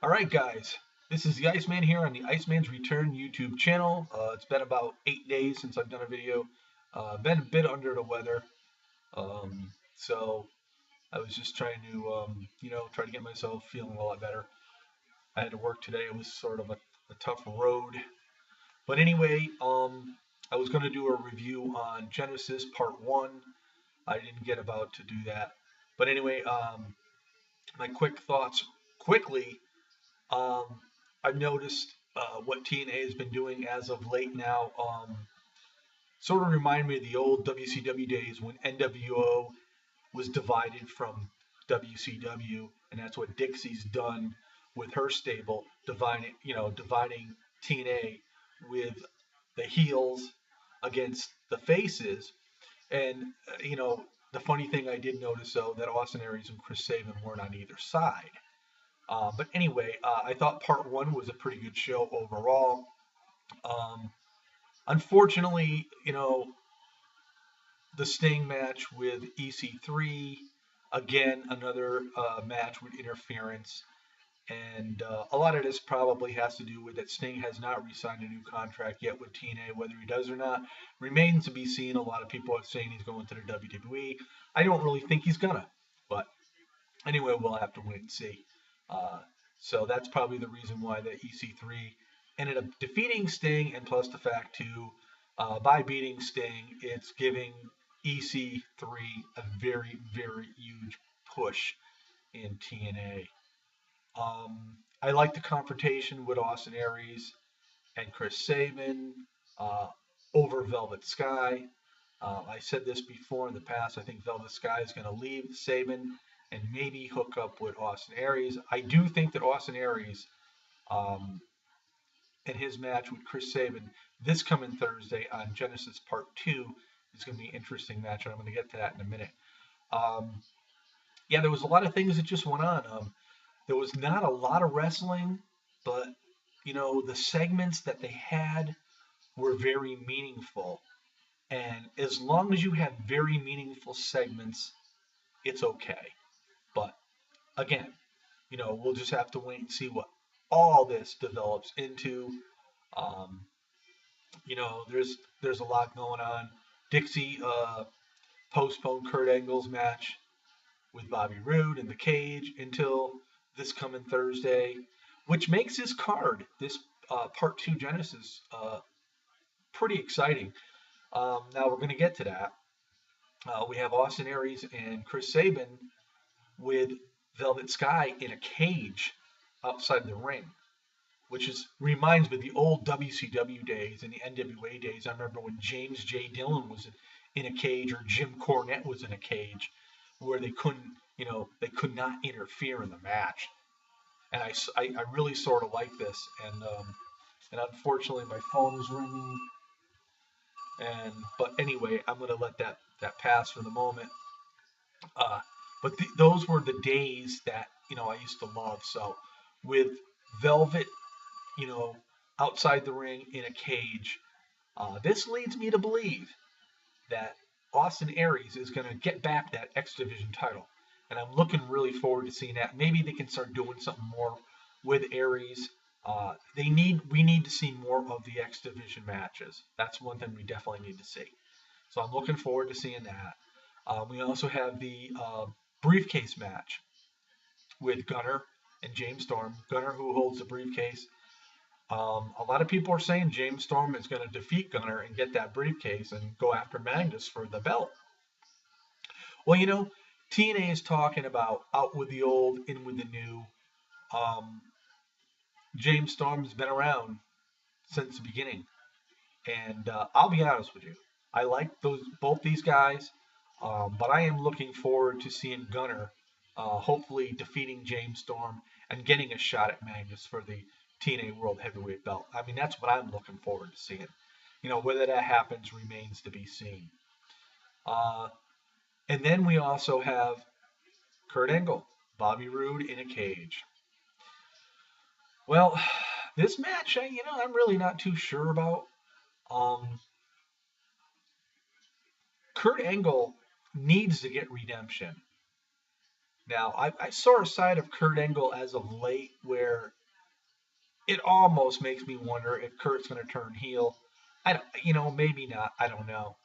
Alright guys, this is the Iceman here on the Iceman's Return YouTube channel. It's been about 8 days since I've done a video. Been a bit under the weather, so I was just trying to, try to get myself feeling a lot better. I had to work today. It was sort of a tough road. But anyway, I was going to do a review on Genesis Part 1. I didn't get about to do that. But anyway, my quick thoughts quickly. Um, I've noticed what TNA has been doing as of late now. Sort of remind me of the old WCW days when NWO was divided from WCW, and that's what Dixie's done with her stable, dividing TNA with the heels against the faces. And the funny thing I did notice though that Austin Aries and Chris Sabin weren't on either side. But anyway, I thought part one was a pretty good show overall. Um, Unfortunately, the Sting match with EC3, again, another match with interference. And a lot of this probably has to do with that Sting has not re-signed a new contract yet with TNA. Whether he does or not remains to be seen. A lot of people are saying he's going to the WWE. I don't really think he's gonna, but anyway, we'll have to wait and see. Uh, so that's probably the reason why the EC3 ended up defeating Sting, and plus the fact too, by beating Sting, it's giving EC3 a very, very huge push in TNA. I like the confrontation with Austin Aries and Chris Sabin uh, over Velvet Sky. I said this before in the past. I think Velvet Sky is going to leave Sabin and maybe hook up with Austin Aries. I do think that Austin Aries um, and his match with Chris Sabin this coming Thursday on Genesis Part 2 is going to be an interesting match, and I'm going to get to that in a minute. Um, yeah, there was a lot of things that just went on. There was not a lot of wrestling, but the segments that they had were very meaningful. And as long as you have very meaningful segments, it's okay. But again, we'll just have to wait and see what all this develops into. Um, there's a lot going on. Dixie postponed Kurt Angle's match with Bobby Roode in the cage until this coming Thursday, which makes his card, this Part 2 Genesis, pretty exciting. Now we're going to get to that. We have Austin Aries and Chris Sabin with Velvet Sky in a cage outside the ring, which reminds me of the old WCW days and the NWA days. I remember when James J. Dillon was in a cage, or Jim Cornette was in a cage, where they could not interfere in the match. And I really sort of like this. And unfortunately, my phone is ringing. But anyway, I'm going to let that pass for the moment. Uh, but those were the days that I used to love. So with Velvet, you know, outside the ring in a cage, this leads me to believe that Austin Aries is going to get back that X Division title, and I'm looking really forward to seeing that. Maybe they can start doing something more with Aries. We need to see more of the X Division matches. That's one thing we definitely need to see. So I'm looking forward to seeing that. We also have the briefcase match with Gunner and James Storm. Gunner, who holds the briefcase. A lot of people are saying James Storm is going to defeat Gunner and get that briefcase and go after Magnus for the belt. Well, TNA is talking about out with the old, in with the new. James Storm's been around since the beginning, and I'll be honest with you, I like both these guys, but I am looking forward to seeing Gunner, hopefully defeating James Storm and getting a shot at Magnus for the TNA World Heavyweight Belt. I mean, that's what I'm looking forward to seeing. Whether that happens remains to be seen. And then we also have Kurt Angle, Bobby Roode in a cage. Well, this match, I'm really not too sure about. Kurt Angle needs to get redemption. Now, I saw a side of Kurt Angle as of late where it almost makes me wonder if Kurt's going to turn heel. I don't, maybe not. I don't know.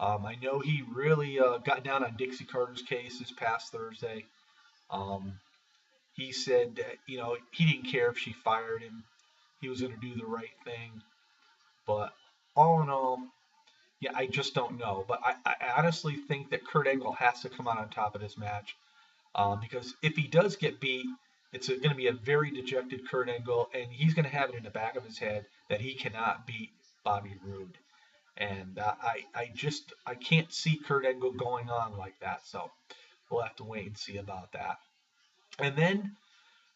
I know he really got down on Dixie Carter's case this past Thursday. Um, he said that, he didn't care if she fired him. He was going to do the right thing. But all in all, yeah, I just don't know. But I honestly think that Kurt Angle has to come out on top of this match. Because if he does get beat, it's going to be a very dejected Kurt Angle, and he's going to have it in the back of his head that he cannot beat Bobby Roode. And I can't see Kurt Angle going on like that. So we'll have to wait and see about that. And then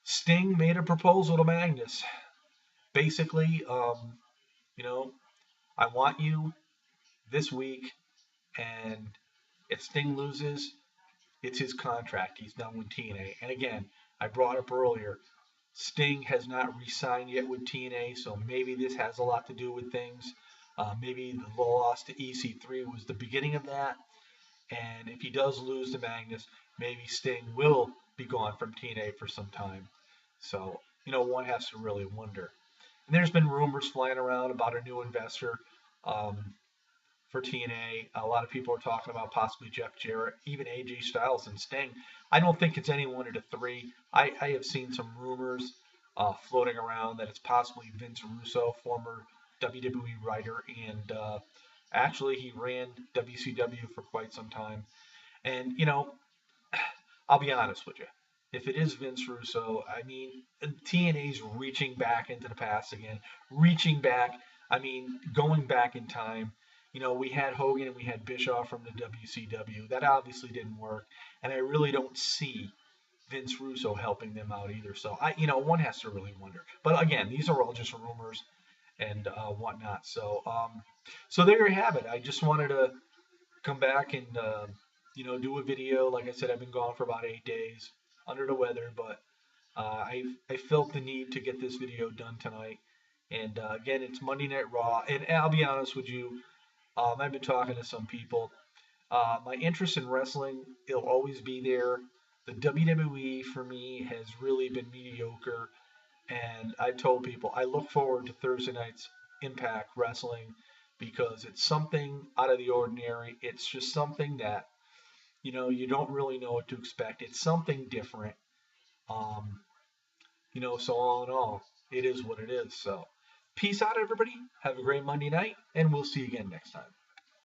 Sting made a proposal to Magnus. Basically, you know, I want you this week, and if Sting loses, it's his contract. He's done with TNA. And again, I brought up earlier, Sting has not re-signed yet with TNA, so maybe this has a lot to do with things. Maybe the loss to EC3 was the beginning of that. And if he does lose to Magnus, maybe Sting will be gone from TNA for some time. So, one has to really wonder. And there's been rumors flying around about a new investor. For TNA. A lot of people are talking about possibly Jeff Jarrett, even AJ Styles and Sting. I don't think it's any one of the three. I have seen some rumors floating around that it's possibly Vince Russo, former WWE writer, and actually he ran WCW for quite some time. And, I'll be honest with you. If it is Vince Russo, I mean, TNA's reaching back into the past again, reaching back. I mean, going back in time. We had Hogan and we had Bischoff from the WCW. That obviously didn't work, and I really don't see Vince Russo helping them out either. So one has to really wonder. But again, these are all just rumors and whatnot. So there you have it. I just wanted to come back and do a video. Like I said, I've been gone for about 8 days, under the weather, but I felt the need to get this video done tonight. And again, it's Monday Night Raw, and I'll be honest with you. I've been talking to some people. My interest in wrestling, it'll always be there. The WWE for me has really been mediocre. And I've told people I look forward to Thursday night's Impact Wrestling because it's something out of the ordinary. It's just something that, you don't really know what to expect. It's something different. Um, so all in all, it is what it is. So peace out, everybody. Have a great Monday night, and we'll see you again next time.